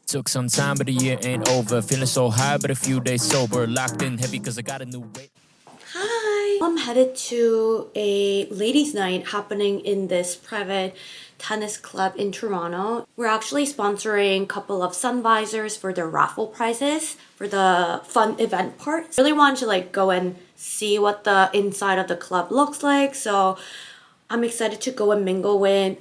Took some time, but the year ain't over. Feeling so high, but a few days sober. Locked in heavy cause I got a new weight. Hi! I'm headed to a ladies' night happening in this private tennis club in Toronto. We're actually sponsoring a couple of sun visors for their raffle prizes for the fun event part. Really wanted to like go and see what the inside of the club looks like. So I'm excited to go and mingle with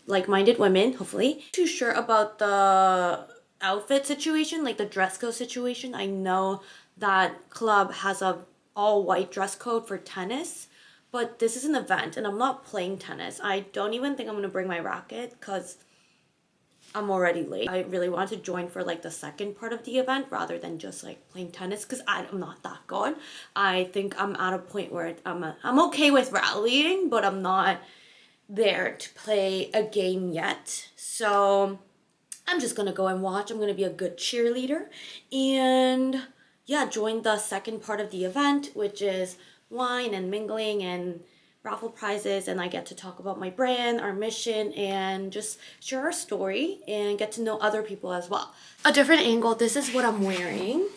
like-minded women, hopefully. Too sure about the outfit situation, like the dress code situation. I know that club has a all-white dress code for tennis, but this is an event and I'm not playing tennis. I don't even think I'm gonna bring my racket because I'm already late. I really want to join for like the second part of the event rather than just like playing tennis because I'm not that good. I think I'm at a point where I'm okay with rallying, but I'm not there to play a game yet. So I'm just gonna go and watch. I'm gonna be a good cheerleader and yeah, join the second part of the event, which is wine and mingling and raffle prizes, and I get to talk about my brand, our mission, and just share our story and get to know other people as well. A different angle, this is what I'm wearing.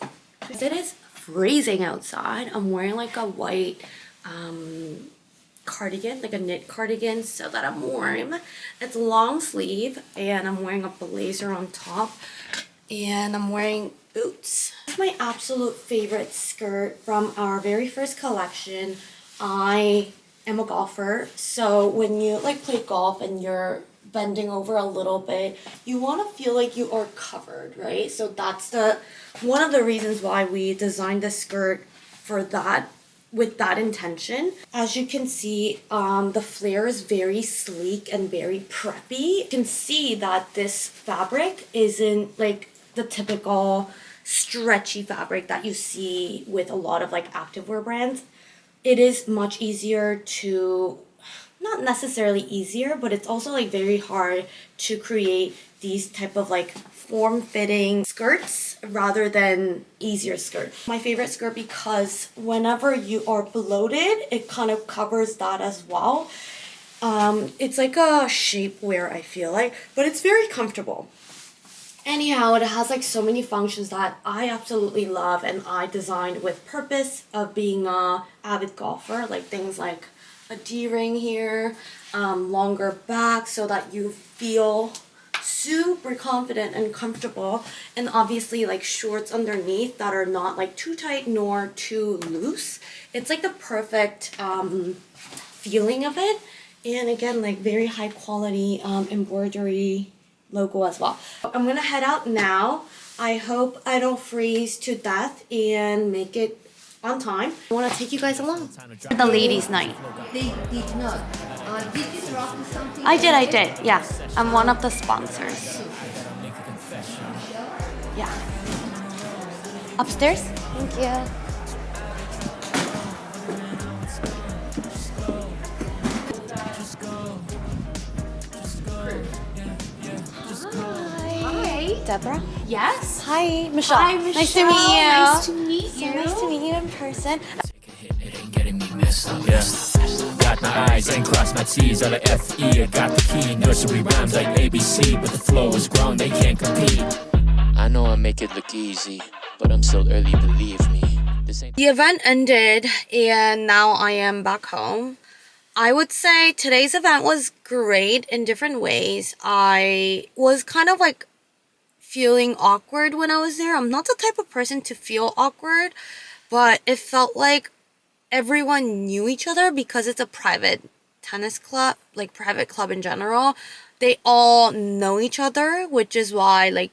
It is freezing outside. I'm wearing like a white cardigan, like a knit cardigan, so that I'm warm. It's long sleeve and I'm wearing a blazer on top and I'm wearing boots. This is my absolute favorite skirt from our very first collection. I am a golfer, so when you like play golf and you're bending over a little bit, you want to feel like you are covered, right? So that's one of the reasons why we designed the skirt for that, with that intention. As you can see, the flare is very sleek and very preppy. You can see that this fabric isn't like the typical stretchy fabric that you see with a lot of like activewear brands. It is much easier to, not necessarily easier, but it's also like very hard to create these type of like form-fitting skirts rather than easier skirts. My favorite skirt because whenever you are bloated, it kind of covers that as well. It's like a shapewear, I feel like, but it's very comfortable. Anyhow, it has like so many functions that I absolutely love and I designed with purpose of being a avid golfer, like things like a D-ring here, longer back so that you feel super confident and comfortable, and obviously like shorts underneath that are not like too tight nor too loose. It's like the perfect feeling of it, and again like very high quality embroidery logo as well. I'm gonna head out now. I hope I don't freeze to death and make it on time. I want to take you guys along for the ladies' night. They did not. Did you drop something? I did. Yeah, I'm one of the sponsors. Yeah. Upstairs? Thank you. Hi. Deborah? Yes. Hi, Michelle. Hi, Michelle. Nice to meet you. Nice to meet you. So nice to meet you in person. It ain't getting me messed up. Yeah. Got my I's and cross my T's. All the F-E. I got the key. Nursery rhymes like ABC. But the flow is grown. They can't compete. I know I make it look easy, but I'm still early, believe me. The event ended and now I am back home. I would say today's event was great in different ways. I was kind of like feeling awkward when I was there. I'm not the type of person to feel awkward, but it felt like everyone knew each other because it's a private tennis club, like private club in general. They all know each other, which is why like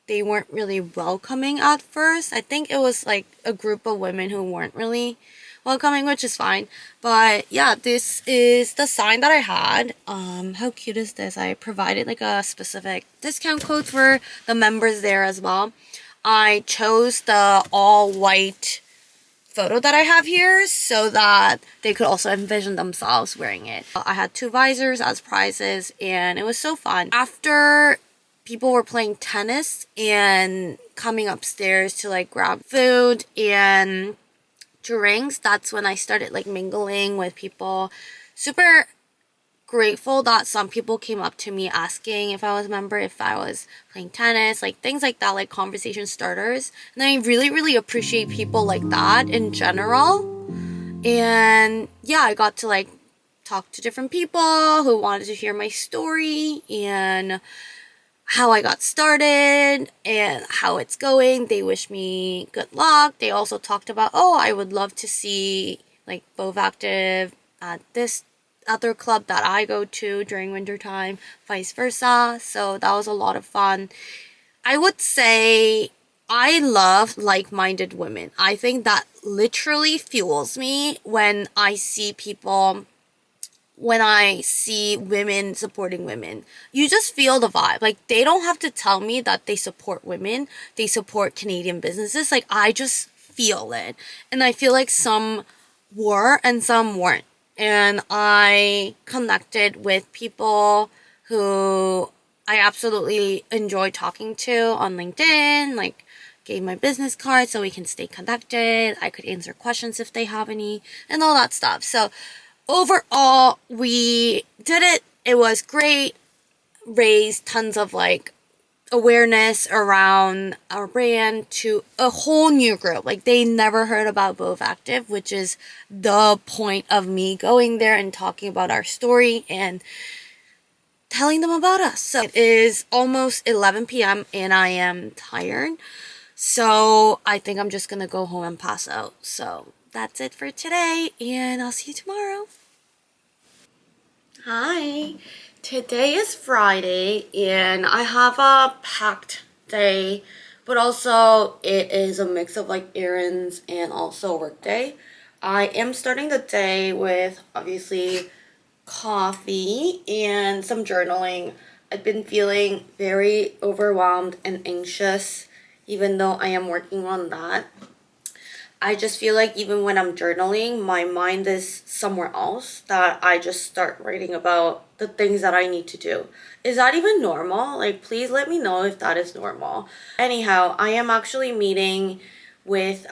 they weren't really welcoming at first. I think it was like a group of women who weren't really welcoming, which is fine. But yeah, this is the sign that I had. How cute is this? I provided like a specific discount code for the members there as well. I chose the all white photo that I have here so that they could also envision themselves wearing it. I had 2 visors as prizes and it was so fun. After people were playing tennis and coming upstairs to like grab food and drinks, that's when I started like mingling with people. Super grateful that some people came up to me asking if I was a member, if I was playing tennis, like things like that, like conversation starters. And I really, really appreciate people like that in general. And yeah, I got to like talk to different people who wanted to hear my story and how I got started and how it's going. They wish me good luck. They also talked about, oh, I would love to see like Bov Active at this other club that I go to during winter time, vice versa. So that was a lot of fun. I would say I love like-minded women. I think that literally fuels me when I see women supporting women. You just feel the vibe. Like, they don't have to tell me that they support women, they support Canadian businesses. Like, I just feel it. And I feel like some were and some weren't. And I connected with people who I absolutely enjoy talking to on LinkedIn, like gave my business card so we can stay connected. I could answer questions if they have any and all that stuff. So overall, we did it. It was great. Raised tons of like awareness around our brand to a whole new group. Like, they never heard about Bov Active, which is the point of me going there and talking about our story and telling them about us. So it is almost 11 p.m. and I am tired. So I think I'm just gonna go home and pass out. So that's it for today, and I'll see you tomorrow. Hi. Today is Friday and I have a packed day, but also it is a mix of like errands and also work day. I am starting the day with obviously coffee and some journaling. I've been feeling very overwhelmed and anxious, even though I am working on that. I just feel like even when I'm journaling, my mind is somewhere else, that I just start writing about the things that I need to do. Is that even normal? Like, please let me know if that is normal. Anyhow, I am actually meeting with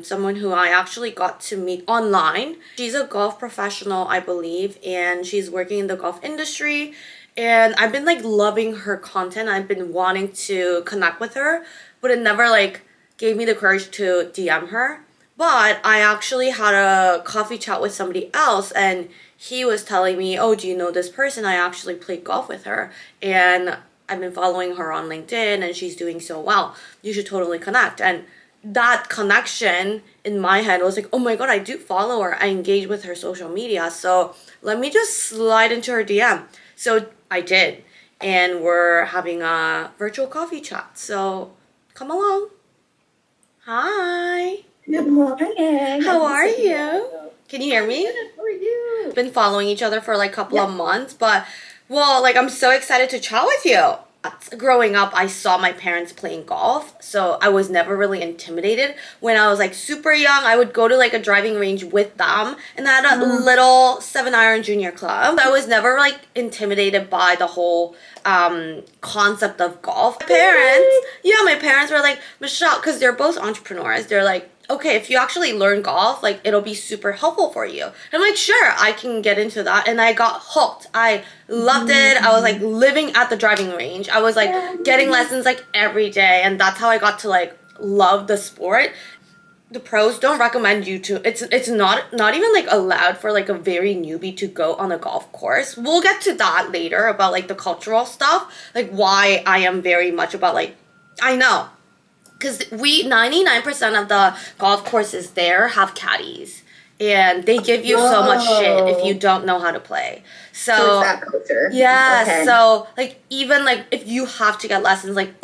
someone who I actually got to meet online. She's a golf professional, I believe, and she's working in the golf industry. And I've been like loving her content. I've been wanting to connect with her, but it never like gave me the courage to DM her. But I actually had a coffee chat with somebody else and he was telling me, oh, do you know this person? I actually played golf with her and I've been following her on LinkedIn and she's doing so well. You should totally connect. And that connection in my head was like, oh my god, I do follow her. I engage with her social media. So let me just slide into her DM. So I did. And we're having a virtual coffee chat. So come along. Hi. Good morning. How are you? Can you hear me? Good for you. Been following each other for like a couple of months, but well, like I'm so excited to chat with you. Growing up, I saw my parents playing golf, so I was never really intimidated. When I was like super young, I would go to like a driving range with them, and I had a little 7-iron junior club. I was never like intimidated by the whole concept of golf. My parents were like, Michelle, because they're both entrepreneurs, they're like, okay, if you actually learn golf, like it'll be super helpful for you. And I'm like, sure, I can get into that. And I got hooked. I loved it. I was like living at the driving range. I was like getting lessons like every day. And that's how I got to like love the sport. The pros don't recommend you to, it's not even like allowed for like a very newbie to go on a golf course. We'll get to that later about like the cultural stuff, like why I am very much about like, I know. Because 99% of the golf courses there have caddies. And they give you so much shit if you don't know how to play. So it's that culture. Yeah, Okay. so like even like if you have to get lessons, like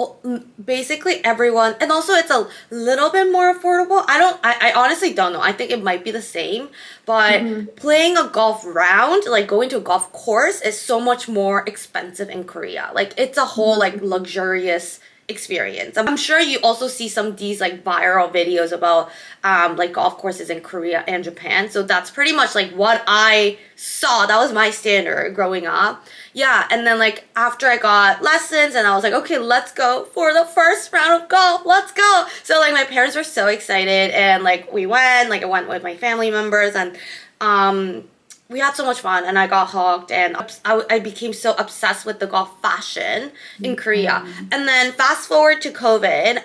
basically everyone, and also it's a little bit more affordable. I honestly don't know. I think it might be the same, but playing a golf round, like going to a golf course, is so much more expensive in Korea. Like it's a whole like luxurious experience. I'm sure you also see some of these like viral videos about like golf courses in Korea and Japan. So that's pretty much like what I saw. That was my standard growing up. Yeah, and then like after I got lessons and I was like, okay, let's go for the first round of golf. Let's go. So like my parents were so excited and like we went, like I went with my family members and we had so much fun and I got hooked and I became so obsessed with the golf fashion in Korea. And then fast forward to COVID,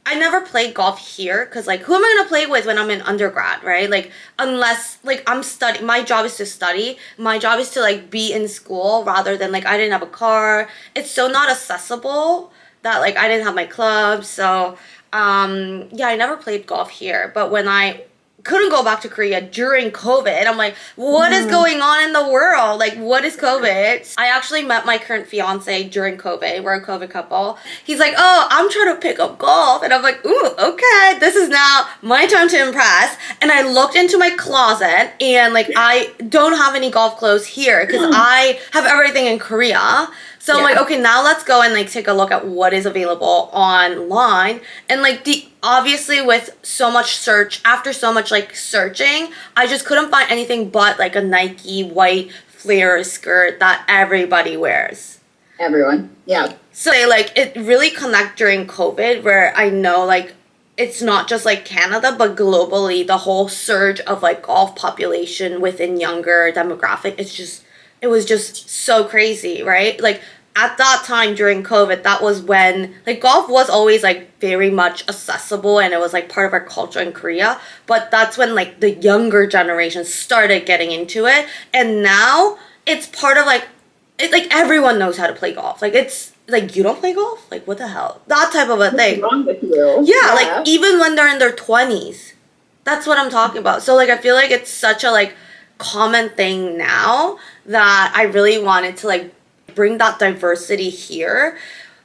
I never played golf here because like who am I gonna play with when I'm in undergrad, right? Like unless like I'm studying, my job is to study. My job is to like be in school rather than like I didn't have a car. It's so not accessible that like I didn't have my club. So yeah, I never played golf here. But when I couldn't go back to Korea during COVID. I'm like, what is going on in the world? Like, what is COVID? I actually met my current fiance during COVID. We're a COVID couple. He's like, oh, I'm trying to pick up golf. And I'm like, ooh, okay, this is now my time to impress. And I looked into my closet and like, I don't have any golf clothes here because I have everything in Korea. So I'm like, okay, now let's go and like take a look at what is available online. And like obviously with so much search, after so much like searching, I just couldn't find anything but like a Nike white flare skirt that everybody wears. Everyone, yeah. So like it really connect during COVID where I know like it's not just like Canada, but globally the whole surge of like golf population within younger demographic, it was just so crazy, right? Like at that time during COVID, that was when like golf was always like very much accessible and it was like part of our culture in Korea. But that's when like the younger generation started getting into it. And now it's part of like, like everyone knows how to play golf. Like it's like, you don't play golf? Like what the hell? That type of a thing. What's wrong with you? Yeah, like even when they're in their 20s. That's what I'm talking about. So like I feel like it's such a like common thing now that I really wanted to like bring that diversity here.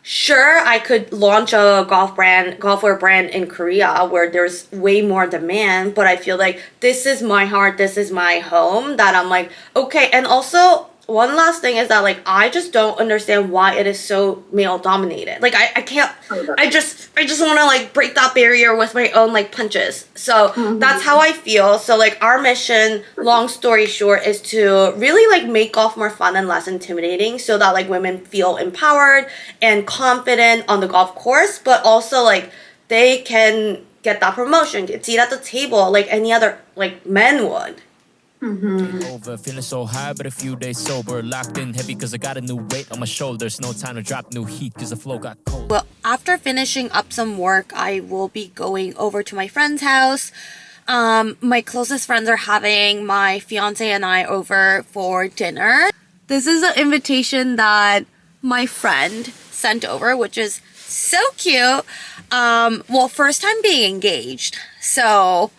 Sure, I could launch a golfwear brand in Korea where there's way more demand, but I feel like this is my heart, this is my home, that I'm like, okay. And also one last thing is that like I just don't understand why it is so male dominated. Like I can't, I just want to like break that barrier with my own like punches. So that's how I feel. So like our mission, long story short, is to really like make golf more fun and less intimidating so that like women feel empowered and confident on the golf course, but also like they can get that promotion, get a seat at the table like any other like men would. Over, feeling so high, but a few days sober. Locked in heavy cause I got a new weight on my shoulders. No time to drop new heat cause the flow got cold. Well, after finishing up some work, I will be going over to my friend's house. My closest friends are having my fiance and I over for dinner. This is an invitation that my friend sent over, which is so cute. Well, first time being engaged. So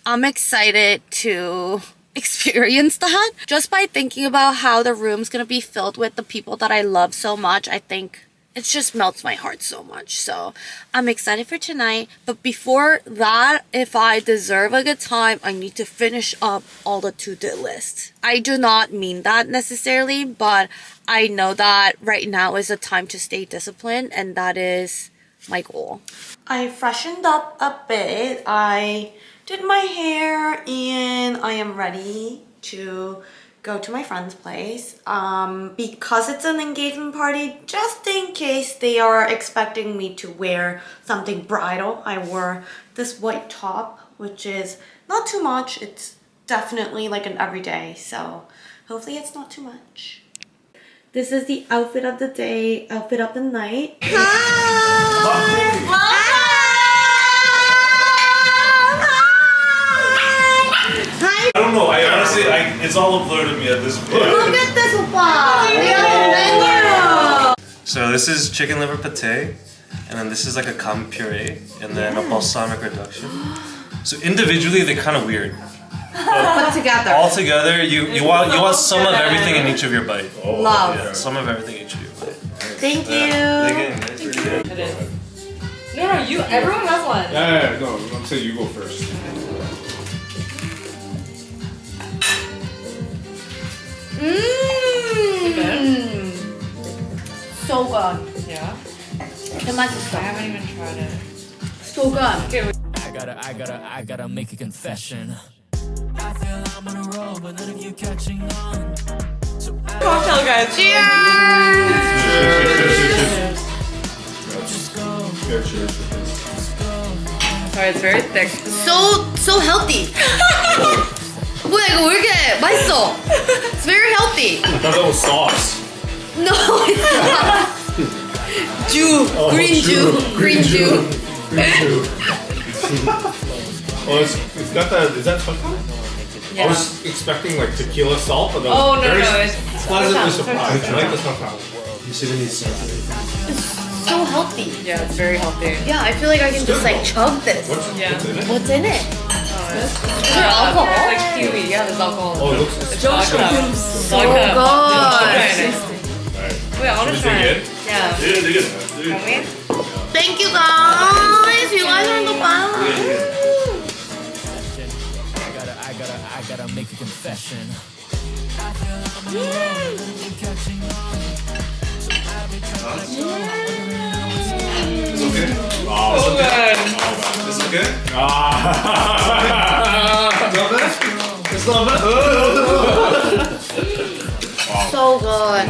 I'm excited to experience that. Just by thinking about how the room's gonna be filled with the people that I love so much, I think it just melts my heart so much. So I'm excited for tonight. But before that, if I deserve a good time, I need to finish up all the to-do lists. I do not mean that necessarily, but I know that right now is a time to stay disciplined, and that is my goal. I freshened up a bit. I did my hair and I am ready to go to my friend's place. Because it's an engagement party, just in case they are expecting me to wear something bridal, I wore this white top, which is not too much. It's definitely like an everyday, so hopefully it's not too much. This is the outfit of the day, outfit of the night. Hi! I don't know. I honestly, it's all a blur to me at this point. Look at this, oppa! We have a menu! So this is chicken liver pate, and then this is like a kam puree, and then a balsamic reduction. So individually, they're kind of weird. But together. All together, you want some of everything in each of your bite. Love. Yeah, some of everything in each of your bite. Thank you. No, you. Everyone has one. Yeah, no, I'm saying you go first. So good. Yeah. The match I haven't even tried it. so good. Okay. I gotta make a confession. I feel I'm on a roll, but none of you catching on. So Cocktail, guys. Cheers. just go, Yeah, cheers. Sorry, it's very thick. So healthy. 뭐야 이거 왜 이렇게 맛있어? It's very healthy. I thought that was sauce. No, it's not. Jew, green Jew, green Jew. Oh, it's got that. Is that chocolate? I was expecting like tequila salt, but Oh, no, very no, it's pleasantly Sultan, surprised. I Sultan. like the Sultan. You see these? So healthy. Yeah, it's very healthy. Yeah, I feel like I can just like chug this. Yeah. What's in it? Is there alcohol? Like kiwi. Yeah, there's alcohol. Oh, it looks. It's vodka. So Vodka. good. Wait, I want to Is it try good? it. Yeah. They're good. Can we? Thank you guys. You guys are the best. I gotta make a confession. It's okay. Wow. So good. It's okay. It's not bad. So good.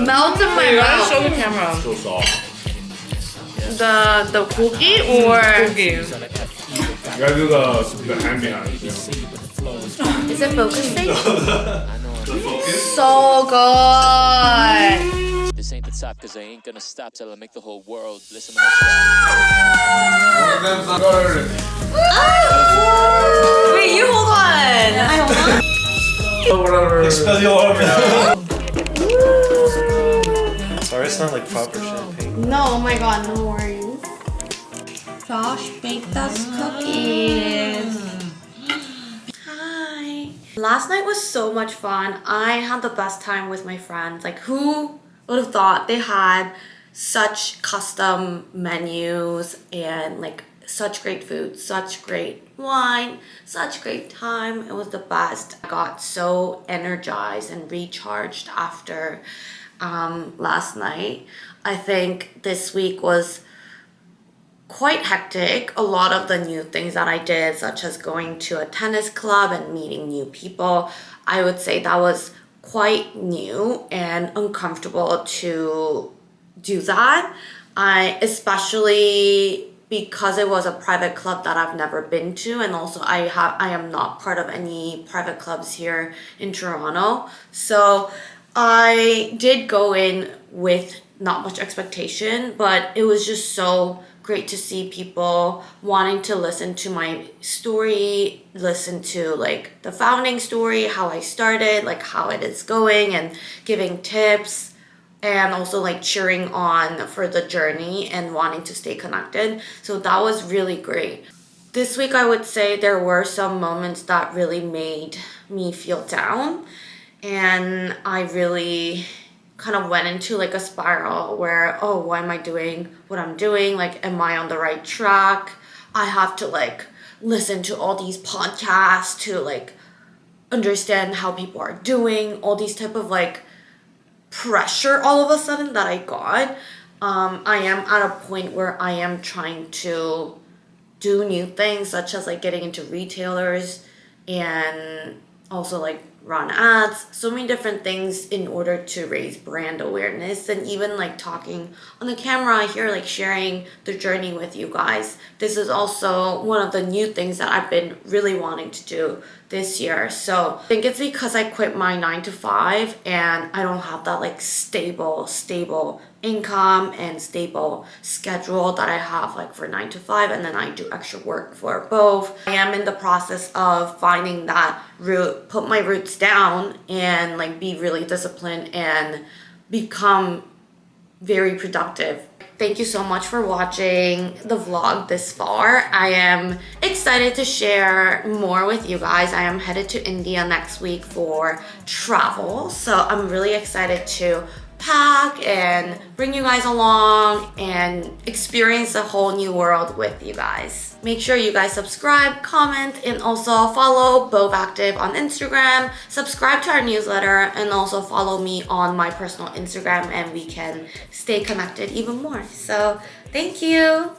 Melts in my You gotta show mouth. the camera. So soft. The cookie or Cookie. You gotta do the hand behind. Yeah. is it focusing? The focus. So good. This ain't the top, cause I ain't gonna stop till I make the whole world listen when I Wait, you hold on. I hold on. Whatever. Expelliarmus. Sorry, it's not like proper champagne. No, oh my god, no worries. Josh baked us cookies. Hi. Last night was so much fun. I had the best time with my friends. Like, who would have thought they had such custom menus and like such great food, such great wine, such great time. It was the best. I got so energized and recharged after last night. I think this week was quite hectic. A lot of the new things that I did, such as going to a tennis club and meeting new people, I would say that was quite new and uncomfortable to do that. Especially because it was a private club that I've never been to, and also I am not part of any private clubs here in Toronto. So I did go in with not much expectation, but it was just so great to see people wanting to listen to my story, listen to like the founding story, how I started, like how it is going, and giving tips, and also like cheering on for the journey and wanting to stay connected. So that was really great. This week I would say there were some moments that really made me feel down, and I really kind of went into like a spiral where, oh, why am I doing what I'm doing? Like, am I on the right track? I have to like listen to all these podcasts to like understand how people are doing, all these type of like pressure all of a sudden that I got. I am at a point where I am trying to do new things, such as like getting into retailers and also like run ads, so many different things in order to raise brand awareness, and even like talking on the camera here, like sharing the journey with you guys. This is also one of the new things that I've been really wanting to do this year. So I think it's because I quit my 9-to-5 and I don't have that like stable income and stable schedule that I have like for 9-to-5, and then I do extra work for both. I am in the process of finding that route, put my roots down and like be really disciplined and become very productive. Thank you so much for watching the vlog this far. I am excited to share more with you guys. I am headed to India next week for travel, so I'm really excited to pack and bring you guys along and experience a whole new world with you guys. Make sure you guys subscribe, comment, and also follow Bov Active on Instagram. Subscribe to our newsletter and also follow me on my personal Instagram, and we can stay connected even more. So thank you.